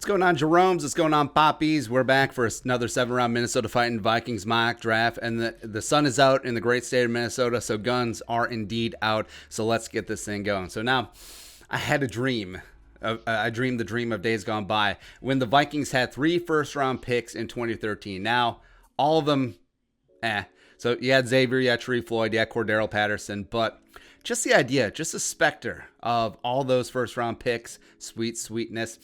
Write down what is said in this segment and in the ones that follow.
What's going on, Jerome's? What's going on, Poppies? We're back for another 7-round Minnesota Vikings mock draft, and the sun is out in the great state of Minnesota, so guns are indeed out. So let's get this thing going. So now, I had a dream. I dreamed the dream of days gone by when the Vikings had 3 first-round picks in 2013. Now, all of them, So you had Xavier, you had Sharif Floyd, you had Cordero Patterson, but just the idea, just the specter of all those first-round picks, sweetness.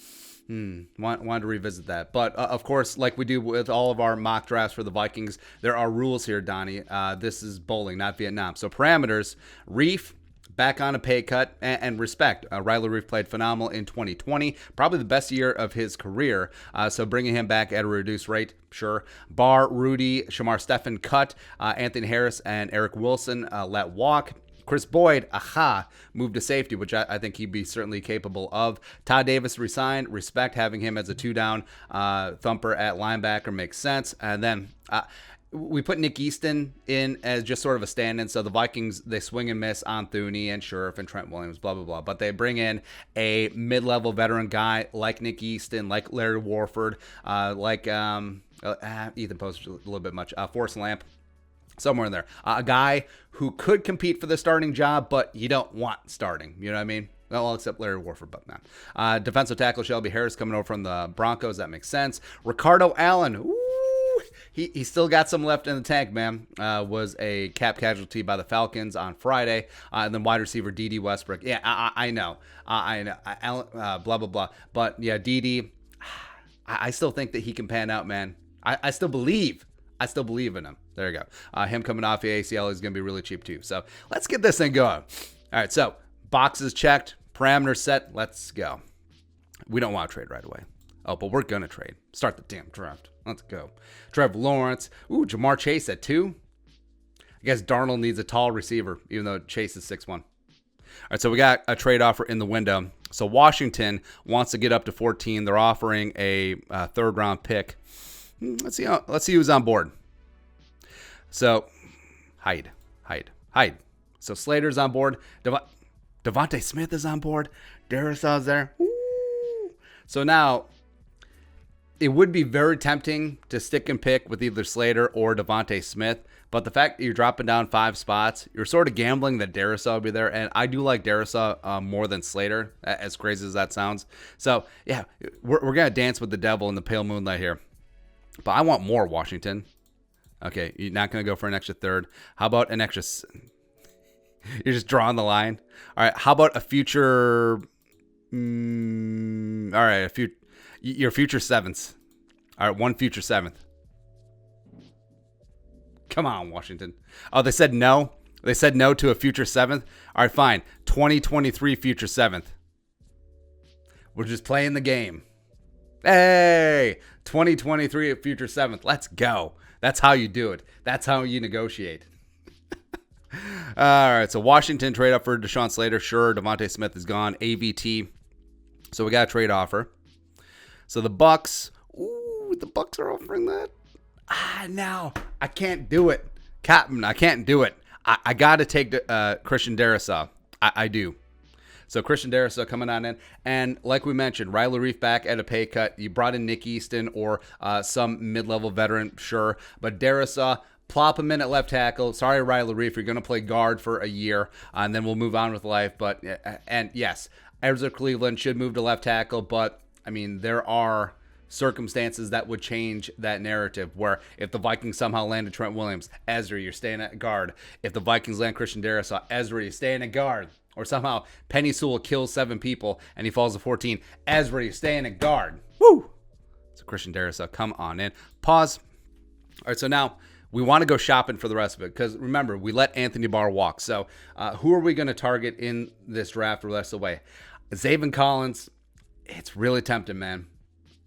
Wanted to revisit that. But, of course, like we do with all of our mock drafts for the Vikings, there are rules here, Donnie. This is bowling, not Vietnam. So parameters, Reef, back on a pay cut, and respect. Riley Reef played phenomenal in 2020, probably the best year of his career. So bringing him back at a reduced rate, sure. Barr, Rudy, Shamar Stephen cut. Anthony Harris and Eric Wilson let walk. Chris Boyd, moved to safety, which I think he'd be certainly capable of. Todd Davis resigned. Respect having him as a 2-down thumper at linebacker makes sense. And then we put Nick Easton in as just sort of a stand-in. So the Vikings, they swing and miss on Thuney and Scherf and Trent Williams, blah, blah, blah. But they bring in a mid-level veteran guy like Nick Easton, like Larry Warford, like Ethan Post a little bit much, Forrest Lamp. Somewhere in there. A guy who could compete for the starting job, but you don't want starting. You know what I mean? Well, except Larry Warford, but not. Defensive tackle Shelby Harris coming over from the Broncos. That makes sense. Ricardo Allen. Ooh, he still got some left in the tank, man. Was a cap casualty by the Falcons on Friday. And then wide receiver D.D. Westbrook. Yeah, I know. Allen, blah, blah, blah. But, yeah, D.D., I still think that he can pan out, man. I still believe in him. There you go. Him coming off the ACL is going to be really cheap too. So let's get this thing going. All right, so boxes checked, parameters set. Let's go. We don't want to trade right away. Oh, but we're going to trade. Start the damn draft. Let's go. Trevor Lawrence. Ooh, Jamar Chase at 2. I guess Darnold needs a tall receiver, even though Chase is 6'1". All right, so we got a trade offer in the window. So Washington wants to get up to 14. They're offering a third-round pick. Let's see who's on board. So, hide. So Slater's on board. Devontae Smith is on board. Darrisaw's there. Ooh. So now, it would be very tempting to stick and pick with either Slater or Devontae Smith. But the fact that you're dropping down 5 spots, you're sort of gambling that Darrisaw will be there. And I do like Darrisaw more than Slater, as crazy as that sounds. So, yeah, we're going to dance with the devil in the pale moonlight here. But I want more, Washington. Okay, you're not going to go for an extra third. How about an extra... You're just drawing the line. All right, how about a future... All right, your future 7th. All right, one future 7th. Come on, Washington. Oh, they said no? They said no to a future 7th? All right, fine. 2023 future 7th. We're just playing the game. Hey, 2023 at future 7th. Let's go. That's how you do it. That's how you negotiate. All right, so Washington trade up for Deshaun Slater. Sure, Devontae Smith is gone. AVT. So we got a trade offer. So the Bucks. Ooh, the Bucks are offering that. No, I can't do it. Captain, I can't do it. I got to take Christian Darrisaw. I do. So Christian Darrisaw coming on in. And like we mentioned, Riley Reef back at a pay cut. You brought in Nick Easton or some mid-level veteran, sure. But Darrisaw, plop him in at left tackle. Sorry, Riley Reef, you're going to play guard for a year, and then we'll move on with life. But and yes, Ezra Cleveland should move to left tackle. But, I mean, there are circumstances that would change that narrative where if the Vikings somehow landed Trent Williams, Ezra, you're staying at guard. If the Vikings land Christian Darrisaw, Ezra, you're staying at guard. Or somehow Penny Sewell kills 7 people and he falls to 14. Ezra, you're staying at guard. Woo! So Christian Darrisaw, come on in. Pause. All right, so now we want to go shopping for the rest of it because remember, we let Anthony Barr walk. So who are we going to target in this draft the rest of the way? Zaven Collins, it's really tempting, man.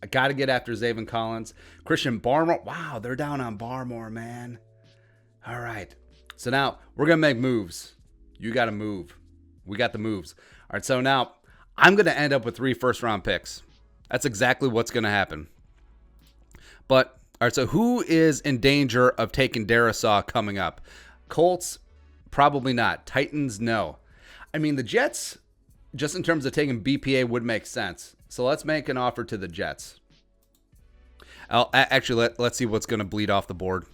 I got to get after Zaven Collins. Christian Barmore, wow, they're down on Barmore, man. All right, so now we're going to make moves. You got to move. We got the moves. All right, so now I'm going to end up with 3 first-round picks. That's exactly what's going to happen. But, all right, so who is in danger of taking Darrisaw coming up? Colts, probably not. Titans, no. I mean, the Jets, just in terms of taking BPA, would make sense. So let's make an offer to the Jets. Actually, let's see what's going to bleed off the board.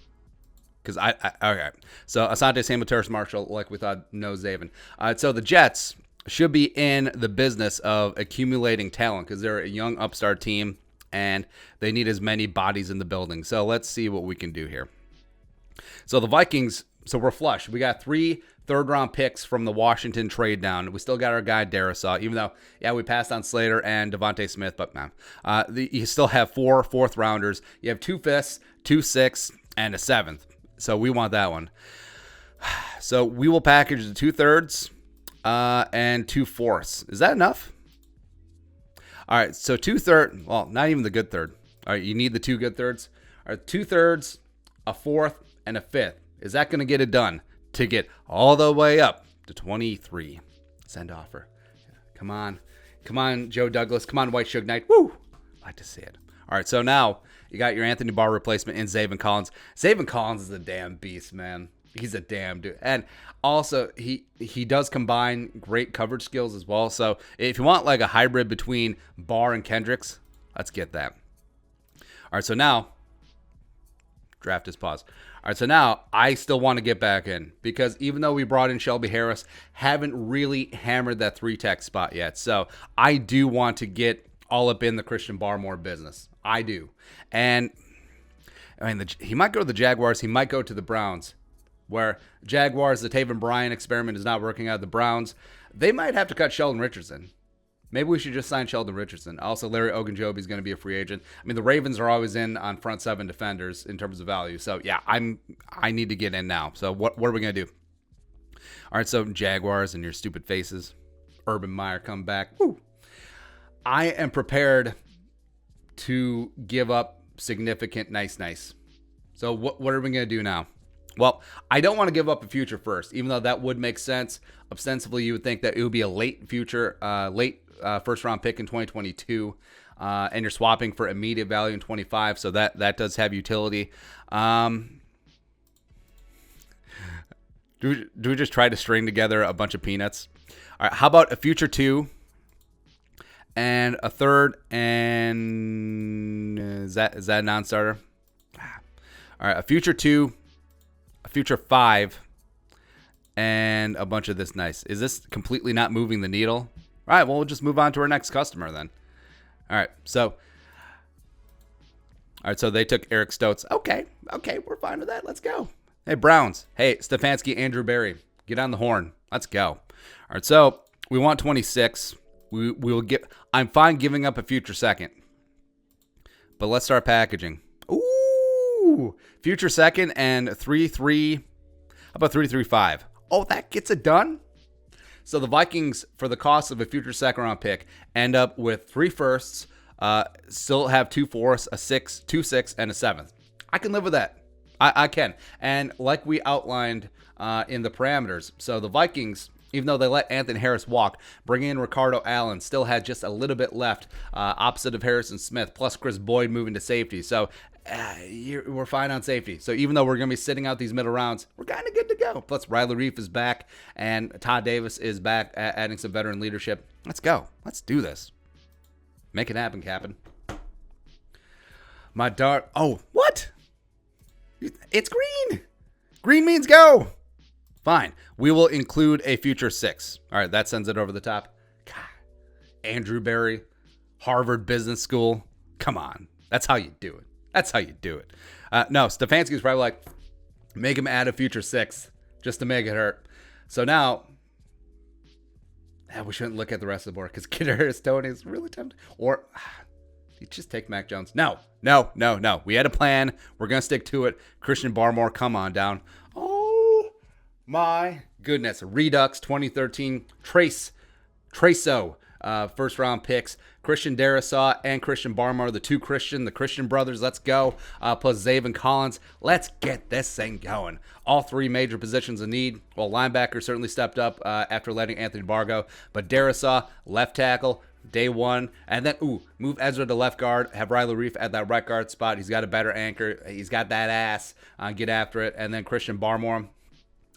Because okay. So Asante Samuel, Terrace Marshall, like we thought, no Zaven. So the Jets should be in the business of accumulating talent because they're a young upstart team and they need as many bodies in the building. So let's see what we can do here. So the Vikings, so we're flush. We got 3 third-round picks from the Washington trade down. We still got our guy Darrisaw, even though, yeah, we passed on Slater and Devontae Smith, but man, you still have 4 fourth-rounders. You have 2 fifths, 2 sixths, and a 7th. So we want that one. So we will package the 2 thirds and 2 fourths. Is that enough? All right, so 2 thirds. Well, not even the good third. All right, you need the 2 good thirds. All right, 2 thirds, a fourth, and a fifth. Is that going to get it done to get all the way up to 23? Send offer. Come on. Come on, Joe Douglas. Come on, White Suge Knight. Woo! Like to see it. All right, so now you got your Anthony Barr replacement in Zaven Collins. Zaven Collins is a damn beast, man. He's a damn dude. And also, he does combine great coverage skills as well. So if you want like a hybrid between Barr and Kendricks, let's get that. All right, so now, draft is paused. All right, so now I still want to get back in because even though we brought in Shelby Harris, haven't really hammered that 3-tech spot yet. So I do want to get all up in the Christian Barmore business. I do. And I mean, he might go to the Jaguars. He might go to the Browns, where Jaguars, the Taven Bryan experiment is not working out. The Browns, they might have to cut Sheldon Richardson. Maybe we should just sign Sheldon Richardson. Also, Larry Ogunjobi is going to be a free agent. I mean, the Ravens are always in on front 7 defenders in terms of value. So, yeah, I need to get in now. So, what are we going to do? All right, so Jaguars and your stupid faces. Urban Meyer come back. Woo! I am prepared to give up significant nice. So, what are we going to do now? Well, I don't want to give up a future first, even though that would make sense. Ostensibly, you would think that it would be a late first-round pick in 2022, and you're swapping for immediate value in 25, so that does have utility. Do we just try to string together a bunch of peanuts? All right, how about a future 2 and a third, and is that a non-starter? All right, a future 2, a future 5, and a bunch of this nice. Is this completely not moving the needle? All right, well, we'll just move on to our next customer then. All right, so they took Eric Stokes. Okay, we're fine with that. Let's go. Hey, Browns. Hey, Stefanski, Andrew Berry. Get on the horn. Let's go. All right, so we want 26. We will get. I'm fine giving up a future second, but let's start packaging. Ooh, future second and 3-3. How about 3-3-5? Oh, that gets it done. So the Vikings, for the cost of a future second-round pick, end up with 3 firsts, still have 2 fourths, a 6, 2 6, and a 7th. I can live with that. I can. And like we outlined in the parameters, so the Vikings, even though they let Anthony Harris walk, bringing in Ricardo Allen, still had just a little bit left opposite of Harrison Smith, plus Chris Boyd moving to safety. So we're fine on safety. So even though we're going to be sitting out these middle rounds, we're kind of good to go. Plus Riley Reif is back, and Todd Davis is back, adding some veteran leadership. Let's go. Let's do this. Make it happen, Captain. My dart. Oh, what? It's green. Green means go. Fine. We will include a future 6. All right, that sends it over the top. God. Andrew Berry, Harvard Business School. Come on. That's how you do it. No, Stefanski's probably like, make him add a future 6 just to make it hurt. So now, we shouldn't look at the rest of the board because Kadarius Toney is really tempting. Or you just take Mac Jones. No. We had a plan. We're going to stick to it. Christian Barmore, come on down. Oh, my goodness. Redux 2013. Traso. First round picks. Christian Darrisaw and Christian Barmore, the Christian brothers. Let's go. Plus Zaven Collins. Let's get this thing going. All 3 major positions in need. Well, linebacker certainly stepped up after letting Anthony Barr go. But Darrisaw, left tackle, day 1. And then, move Ezra to left guard. Have Riley Reif at that right guard spot. He's got a better anchor. He's got that ass. Get after it. And then Christian Barmore.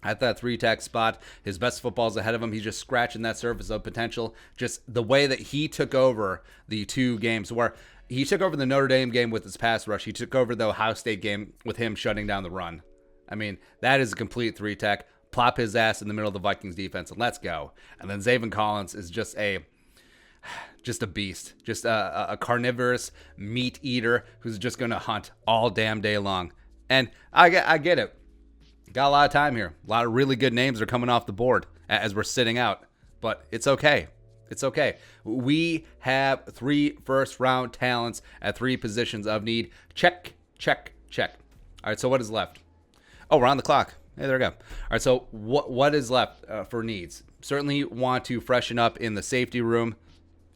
at that 3-tech spot. His best football's ahead of him. He's just scratching that surface of potential. Just the way that he took over the 2 games where he took over the Notre Dame game with his pass rush. He took over the Ohio State game with him shutting down the run. I mean, that is a complete 3-tech. Plop his ass in the middle of the Vikings defense and let's go. And then Zaven Collins is just a beast, just a carnivorous meat eater who's just going to hunt all damn day long. And I get it. Got a lot of time here. A lot of really good names are coming off the board as we're sitting out. But it's okay. It's okay. We have 3 first-round talents at 3 positions of need. Check, check, check. All right, so what is left? Oh, we're on the clock. Hey, there we go. All right, so what is left for needs? Certainly want to freshen up in the safety room,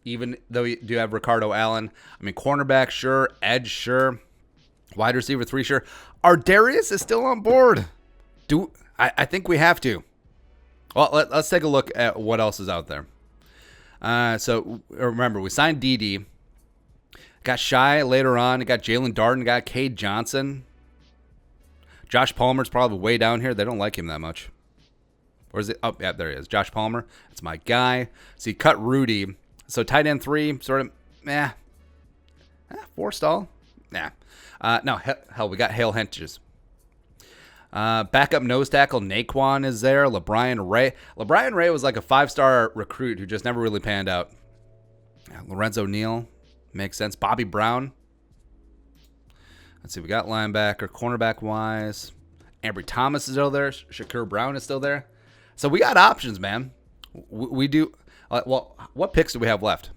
even though you do have Ricardo Allen. I mean, cornerback, sure. Edge, sure. Wide receiver 3, sure. Our Darius is still on board. I think we have to. Well, let's take a look at what else is out there. So remember, we signed DD. Got Shy later on. Got Jalen Darden. Got Cade Johnson. Josh Palmer's probably way down here. They don't like him that much. Or is it? Oh, yeah, there he is. Josh Palmer. That's my guy. So you cut Rudy. So tight end 3, sort of, 4-stall. Nah. No, hell, we got Hale Hentges. Backup nose tackle Naquan is there. LeBrian Ray. LeBrian Ray was like a 5-star recruit who just never really panned out. Lorenzo Neal. Makes sense. Bobby Brown. Let's see. We got linebacker. Cornerback wise. Ambry Thomas is still there. Shakur Brown is still there. So we got options, man. We do. Well, what picks do we have left?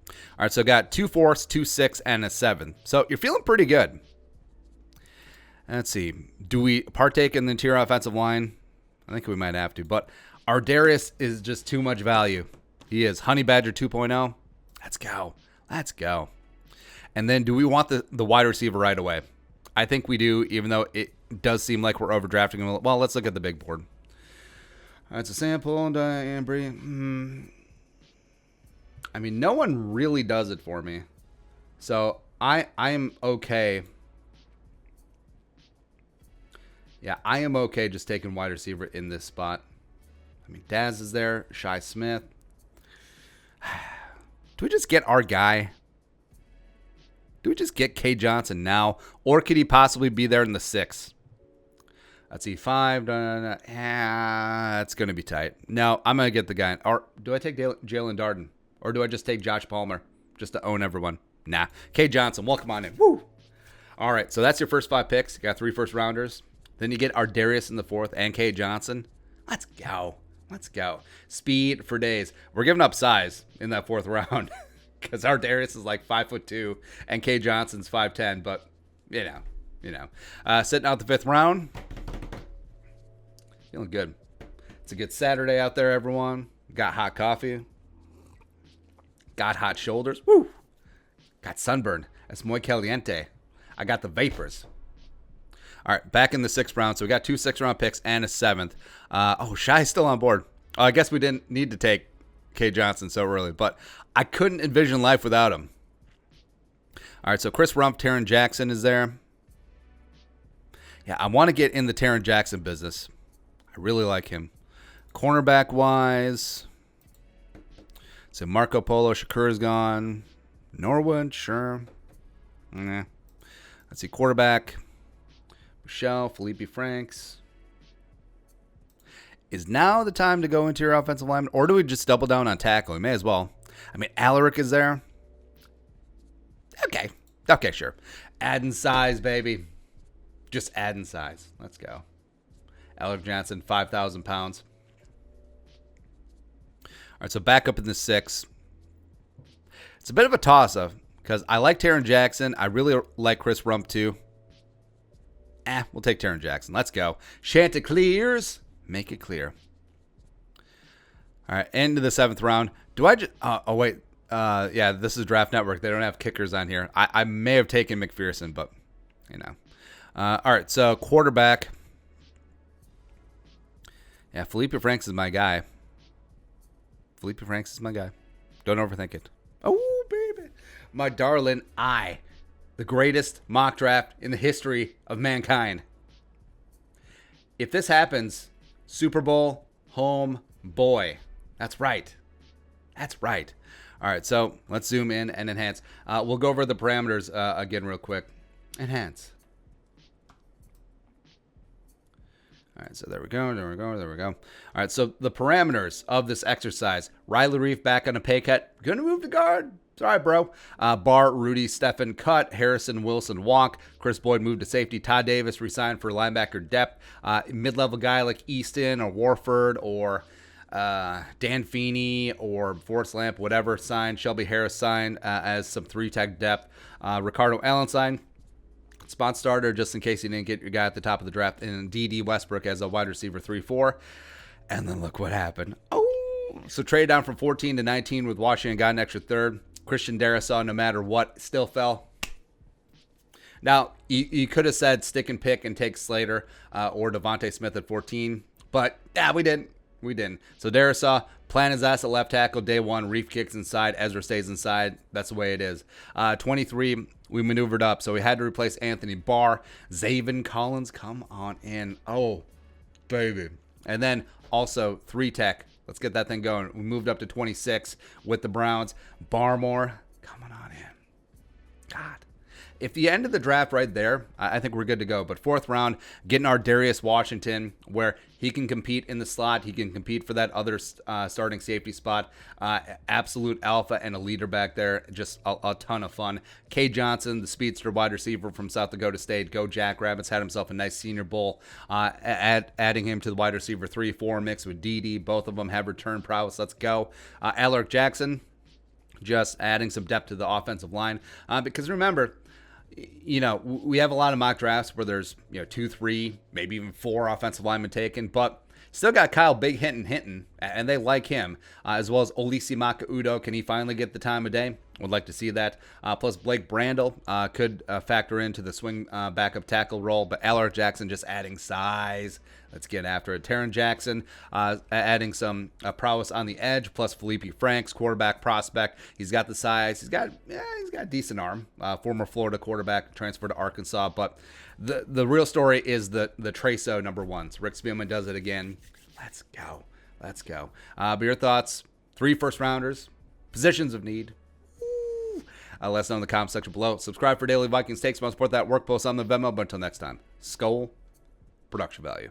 All right. So got 2 4s, 2 6, and a 7. So you're feeling pretty good. Let's see. Do we partake in the interior offensive line? I think we might have to. But our Darius is just too much value. He is Honey Badger 2.0. Let's go. Let's go. And then do we want the wide receiver right away? I think we do, even though it does seem like we're overdrafting him. Well, let's look at the big board. All right, so sample and Ambry. I mean, no one really does it for me. So I am okay. Yeah, I am okay just taking wide receiver in this spot. I mean, Daz is there. Shy Smith. Do we just get our guy? Do we just get K. Johnson now? Or could he possibly be there in the 6? Let's see, 5. Yeah, it's going to be tight. No, I'm going to get the guy. Or do I take Jalen Darden? Or do I just take Josh Palmer just to own everyone? Nah. K. Johnson, welcome on in. Woo! All right, so that's your first 5 picks. You got 3 first-rounders. Then you get our Darius in the 4th and K. Johnson. Let's go. Let's go. Speed for days. We're giving up size in that 4th round because our Darius is like 5'2" and K. Johnson's 5'10", but you know. Sitting out the 5th round. Feeling good. It's a good Saturday out there, everyone. Got hot coffee. Got hot shoulders. Woo! Got sunburn. It's muy caliente. I got the vapors. All right, back in the 6th round. So we got 2 6th-round picks and a 7th. Shy's still on board. I guess we didn't need to take K. Johnson so early, but I couldn't envision life without him. All right, so Chris Rumpf, Taron Jackson is there. Yeah, I want to get in the Taron Jackson business. I really like him. Cornerback-wise, so Marco Polo, Shakur is gone. Norwood, sure. Let's see, quarterback. Michelle, Felipe Franks. Is now the time to go into your offensive lineman, or do we just double down on tackle? We may as well. I mean, Alaric is there. Okay, sure. Adding size, baby. Just adding size. Let's go. Alaric Johnson, 5,000 pounds. All right, so back up in the 6. It's a bit of a toss-up because I like Taron Jackson. I really like Chris Rumpf, too. We'll take Taron Jackson. Let's go. Chanticleers. Make it clear. All right, into the 7th round. Do I just... wait. Yeah, this is Draft Network. They don't have kickers on here. I may have taken McPherson, but, you know. All right, so quarterback. Yeah, Felipe Franks is my guy. Don't overthink it. Oh, baby. My darling, the greatest mock draft in the history of mankind. If this happens, Super Bowl, home, boy. That's right. That's right. All right, so let's zoom in and enhance. We'll go over the parameters again real quick. Enhance. All right, so there we go. All right, so the parameters of this exercise. Riley Reef back on a pay cut. Going to move the guard. Sorry, bro. Bar, Rudy, Steffen cut. Harrison, Wilson walk. Chris Boyd moved to safety. Todd Davis resigned for linebacker depth. Mid-level guy like Easton or Warford or Dan Feeney or Forrest Lamp, whatever, signed. Shelby Harris signed as some 3-tech depth. Ricardo Allen signed. Spot starter, just in case you didn't get your guy at the top of the draft. And D.D. Westbrook as a wide receiver 3-4. And then look what happened. Oh, so trade down from 14 to 19 with Washington, got an extra third. Christian Darrisaw, no matter what, still fell. Now, you could have said stick and pick and take Slater or Devontae Smith at 14. But, yeah, we didn't. So Darrisaw, plant his ass at left tackle day one. Reef kicks inside. Ezra stays inside. That's the way it is. 23, we maneuvered up. So we had to replace Anthony Barr. Zaven Collins, come on in. Oh, baby. And then also 3-tech. Let's get that thing going. We moved up to 26 with the Browns. Barmore, coming on in. God. If you ended the draft right there, I think we're good to go. But 4th round, getting our Darius Washington, where he can compete in the slot. He can compete for that other starting safety spot. Absolute alpha and a leader back there. Just a ton of fun. K. Johnson, the speedster wide receiver from South Dakota State. Go Jackrabbits. Had himself a nice Senior Bowl. Adding him to the wide receiver 3-4 mix with D.D. Both of them have return prowess. Let's go. Alaric Jackson, just adding some depth to the offensive line. Because remember, we have a lot of mock drafts where there's 2, 3, maybe even 4 offensive linemen taken, but still got Kyle Big Hinton, and they like him, as well as Olisi Makaudo. Can he finally get the time of day? Would like to see that. Plus Blake Brandel could factor into the swing backup tackle role, but Alaric Jackson just adding size. Let's get after it. Taron Jackson adding some prowess on the edge, plus Felipe Franks, quarterback prospect. He's got the size. He's got a decent arm. Former Florida quarterback, transferred to Arkansas. But the real story is the Traso number 1. So Rick Spielman does it again. Let's go. But your thoughts? 3 first-rounders, positions of need. Let us know in the comment section below. Subscribe for daily Vikings takes. Want to support that work post on the Venmo. But until next time, Skol, production value.